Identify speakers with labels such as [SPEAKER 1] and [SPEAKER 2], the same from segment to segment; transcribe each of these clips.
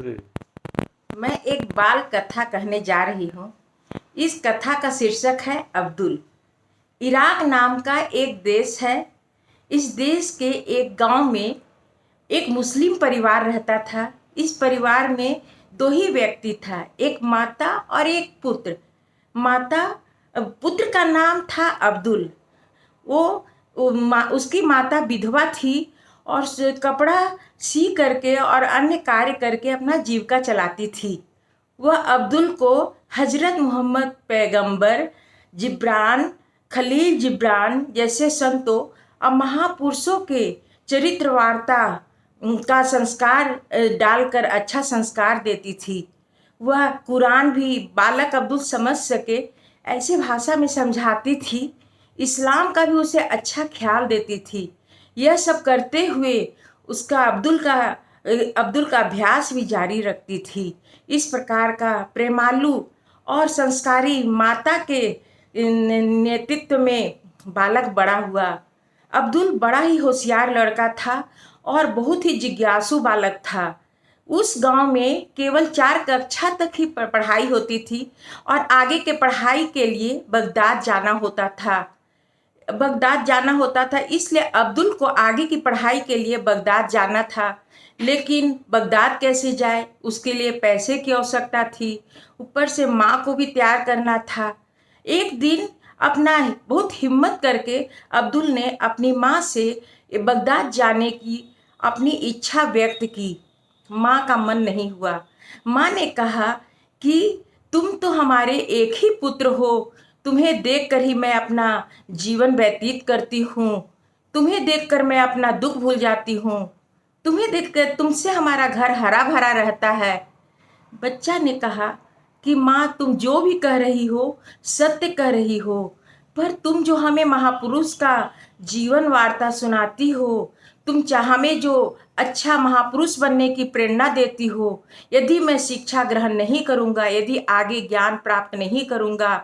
[SPEAKER 1] 3।
[SPEAKER 2] मैं एक बाल कथा कहने जा रही हूँ। इस कथा का शीर्षक है अब्दुल। इराक नाम का एक देश है। इस देश के एक गांव में एक मुस्लिम परिवार रहता था। इस परिवार में दो ही व्यक्ति था, एक माता और एक पुत्र। पुत्र का नाम था अब्दुल। उसकी माता विधवा थी और कपड़ा सी करके और अन्य कार्य करके अपना जीविका चलाती थी। वह अब्दुल को हजरत मोहम्मद पैगंबर, जिब्रान, खलील जिब्रान जैसे संतों और महापुरुषों के चरित्र वार्ता का संस्कार डालकर अच्छा संस्कार देती थी। वह कुरान भी बालक अब्दुल समझ सके ऐसे भाषा में समझाती थी। इस्लाम का भी उसे अच्छा ख्याल देती थी। यह सब करते हुए उसका अब्दुल का अभ्यास भी जारी रखती थी। इस प्रकार का प्रेमालु और संस्कारी माता के नेतृत्व में बालक बड़ा हुआ। अब्दुल बड़ा ही होशियार लड़का था और बहुत ही जिज्ञासु बालक था। उस गांव में केवल 4 कक्षा तक ही पढ़ाई होती थी और आगे के पढ़ाई के लिए बगदाद जाना होता था। इसलिए अब्दुल को आगे की पढ़ाई के लिए बगदाद जाना था। लेकिन बगदाद कैसे जाए, उसके लिए पैसे की आवश्यकता थी। ऊपर से माँ को भी तैयार करना था। एक दिन अपना बहुत हिम्मत करके अब्दुल ने अपनी माँ से बगदाद जाने की अपनी इच्छा व्यक्त की। माँ का मन नहीं हुआ। माँ ने कहा कि तुम तो हमारे एक ही पुत्र हो, तुम्हें देखकर ही मैं अपना जीवन व्यतीत करती हूँ। तुम्हें देखकर मैं अपना दुख भूल जाती हूँ। तुम्हें देखकर तुमसे हमारा घर हरा भरा रहता है। बच्चा ने कहा कि माँ, तुम जो भी कह रही हो सत्य कह रही हो, पर तुम जो हमें महापुरुष का जीवन वार्ता सुनाती हो, तुम हमें जो अच्छा महापुरुष बनने की प्रेरणा देती हो, यदि मैं शिक्षा ग्रहण नहीं करूँगा, यदि आगे ज्ञान प्राप्त नहीं करूँगा,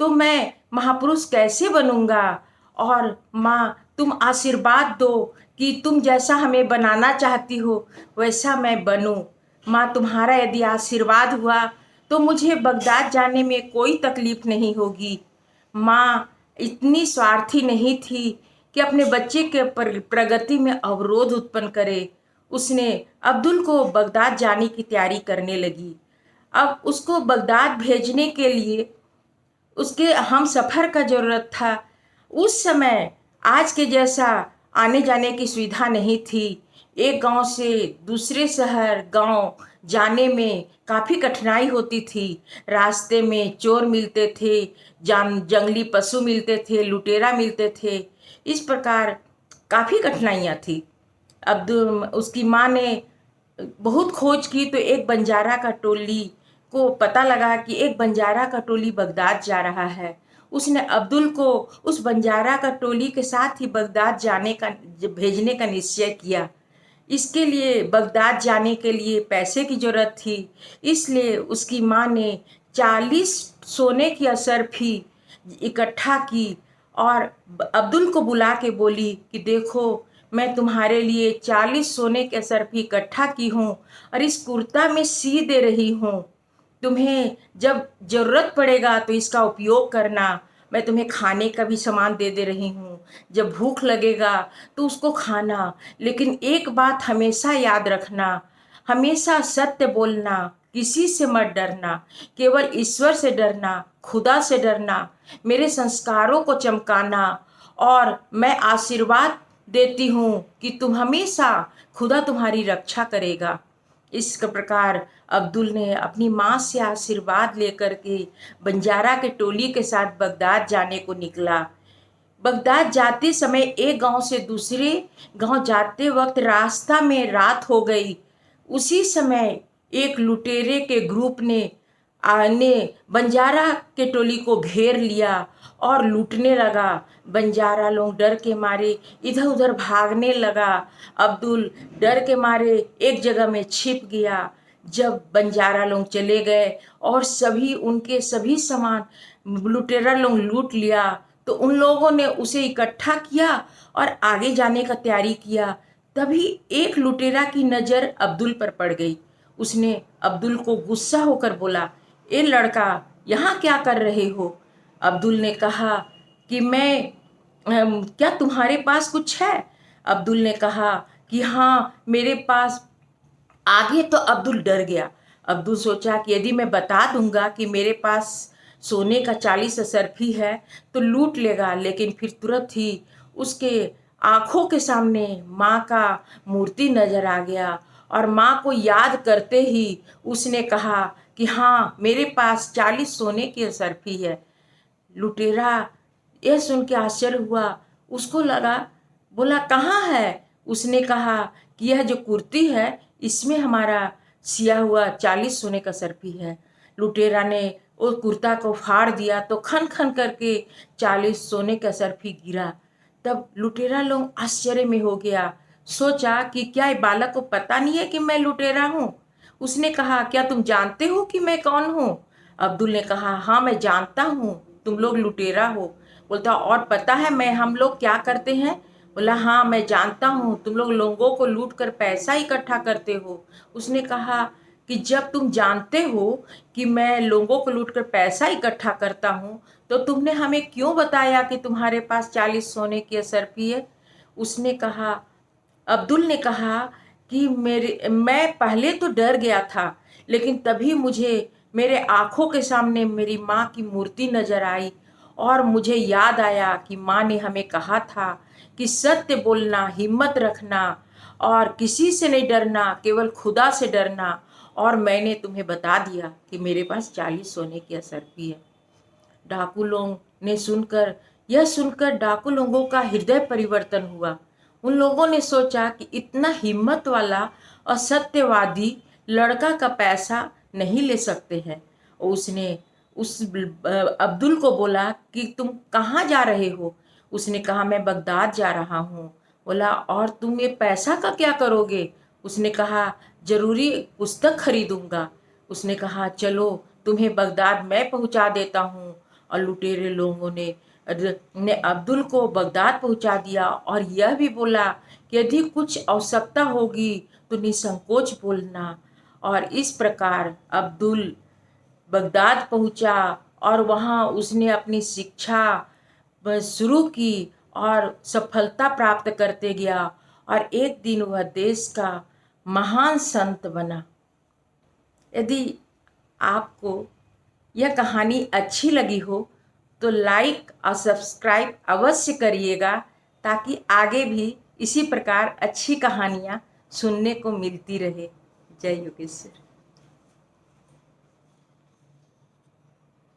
[SPEAKER 2] तो मैं महापुरुष कैसे बनूँगा। और माँ, तुम आशीर्वाद दो कि तुम जैसा हमें बनाना चाहती हो वैसा मैं बनूँ। माँ, तुम्हारा यदि आशीर्वाद हुआ तो मुझे बगदाद जाने में कोई तकलीफ नहीं होगी। माँ इतनी स्वार्थी नहीं थी कि अपने बच्चे के प्रगति में अवरोध उत्पन्न करे। उसने अब्दुल को बगदाद जाने की तैयारी करने लगी। अब उसको बगदाद भेजने के लिए उसके हम सफ़र का ज़रूरत था। उस समय आज के जैसा आने जाने की सुविधा नहीं थी। एक गांव से दूसरे शहर गांव जाने में काफ़ी कठिनाई होती थी। रास्ते में चोर मिलते थे, जंगली पशु मिलते थे, लुटेरा मिलते थे। इस प्रकार काफ़ी कठिनाइयाँ थी। अब्दुल उसकी माँ ने बहुत खोज की तो एक बंजारा का टोली को पता लगा कि एक बंजारा का टोली बगदाद जा रहा है। उसने अब्दुल को उस बंजारा का टोली के साथ ही बगदाद भेजने का निश्चय किया। इसके लिए बगदाद जाने के लिए पैसे की ज़रूरत थी। इसलिए उसकी माँ ने 40 सोने की असरफी इकट्ठा की और अब्दुल को बुला के बोली कि देखो, मैं तुम्हारे लिए 40 सोने के असरफी इकट्ठा की हूँ और इस कुर्ता में सी दे रही हूँ। तुम्हें जब ज़रूरत पड़ेगा तो इसका उपयोग करना। मैं तुम्हें खाने का भी सामान दे रही हूँ। जब भूख लगेगा तो उसको खाना। लेकिन एक बात हमेशा याद रखना, हमेशा सत्य बोलना, किसी से मत डरना, केवल ईश्वर से डरना, खुदा से डरना, मेरे संस्कारों को चमकाना। और मैं आशीर्वाद देती हूँ कि तुम हमेशा खुदा तुम्हारी रक्षा करेगा। इस प्रकार अब्दुल ने अपनी माँ से आशीर्वाद लेकर के बंजारा के टोली के साथ बगदाद जाने को निकला। बगदाद जाते समय एक गांव से दूसरे गांव जाते वक्त रास्ता में रात हो गई। उसी समय एक लुटेरे के ग्रुप ने बंजारा के टोली को घेर लिया और लूटने लगा। बंजारा लोग डर के मारे इधर उधर भागने लगा। अब्दुल डर के मारे एक जगह में छिप गया। जब बंजारा लोग चले गए और उनके सभी सामान लुटेरा लोग लूट लिया, तो उन लोगों ने उसे इकट्ठा किया और आगे जाने का तैयारी किया। तभी एक लुटेरा की नज़र अब्दुल पर पड़ गई। उसने अब्दुल को गुस्सा होकर बोला, ए लड़का, यहाँ क्या कर रहे हो? अब्दुल ने कहा कि क्या तुम्हारे पास कुछ है? अब्दुल ने कहा कि हाँ मेरे पास। आगे तो अब्दुल डर गया। अब्दुल सोचा कि यदि मैं बता दूंगा कि मेरे पास सोने का 40 असरफी है तो लूट लेगा, लेकिन फिर तुरंत ही उसके आंखों के सामने माँ का मूर्ति नजर आ गया और माँ को याद करते ही उसने कहा कि हाँ मेरे पास 40 सोने की असरफी है। लुटेरा यह सुन के आश्चर्य हुआ। उसको लगा, बोला कहाँ है? उसने कहा कि यह जो कुर्ती है इसमें हमारा सिया हुआ 40 सोने का सरफी है। लुटेरा ने वो कुर्ता को फाड़ दिया तो खन खन करके 40 सोने का सरफी गिरा। तब लुटेरा लोग आश्चर्य में हो गया। सोचा कि क्या ये बालक को पता नहीं है कि मैं लुटेरा हूँ? उसने कहा, क्या तुम जानते हो कि मैं कौन हूँ? अब्दुल ने कहा, हाँ मैं जानता हूँ, तुम लोग लुटेरा हो। बोलता, और पता है मैं हम लोग क्या करते हैं? बोला, हाँ मैं जानता हूँ, तुम लोग लोगों को लूट कर पैसा इकट्ठा करते हो। उसने कहा कि जब तुम जानते हो कि मैं लोगों को लूट कर पैसा इकट्ठा करता हूँ तो तुमने हमें क्यों बताया कि तुम्हारे पास 40 सोने की असरफी है? उसने कहा, अब्दुल ने कहा कि मैं पहले तो डर गया था, लेकिन तभी मुझे मेरे आंखों के सामने मेरी माँ की मूर्ति नजर आई और मुझे याद आया कि माँ ने हमें कहा था कि सत्य बोलना, हिम्मत रखना और किसी से नहीं डरना, केवल खुदा से डरना। और मैंने तुम्हें बता दिया कि मेरे पास 40 सोने की असरफी है। डाकू लोग ने सुनकर यह सुनकर डाकू लोगों का हृदय परिवर्तन हुआ। उन लोगों ने सोचा कि इतना हिम्मत वाला और सत्यवादी लड़का का पैसा नहीं ले सकते हैं। और उसने उस अब्दुल को बोला कि तुम कहाँ जा रहे हो? उसने कहा, मैं बगदाद जा रहा हूँ। बोला, और तुम ये पैसा का क्या करोगे? उसने कहा, जरूरी पुस्तक खरीदूंगा। उसने कहा, चलो तुम्हें बगदाद मैं पहुंचा देता हूँ। और लुटेरे लोगों ने अब्दुल को बगदाद पहुंचा दिया और यह भी बोला कि यदि कुछ आवश्यकता होगी तो निसंकोच बोलना। और इस प्रकार अब्दुल बगदाद पहुंचा और वहाँ उसने अपनी शिक्षा शुरू की और सफलता प्राप्त करते गया और एक दिन वह देश का महान संत बना। यदि आपको यह कहानी अच्छी लगी हो तो लाइक और सब्सक्राइब अवश्य करिएगा, ताकि आगे भी इसी प्रकार अच्छी कहानियाँ सुनने को मिलती रहे। जय योगेश्वर।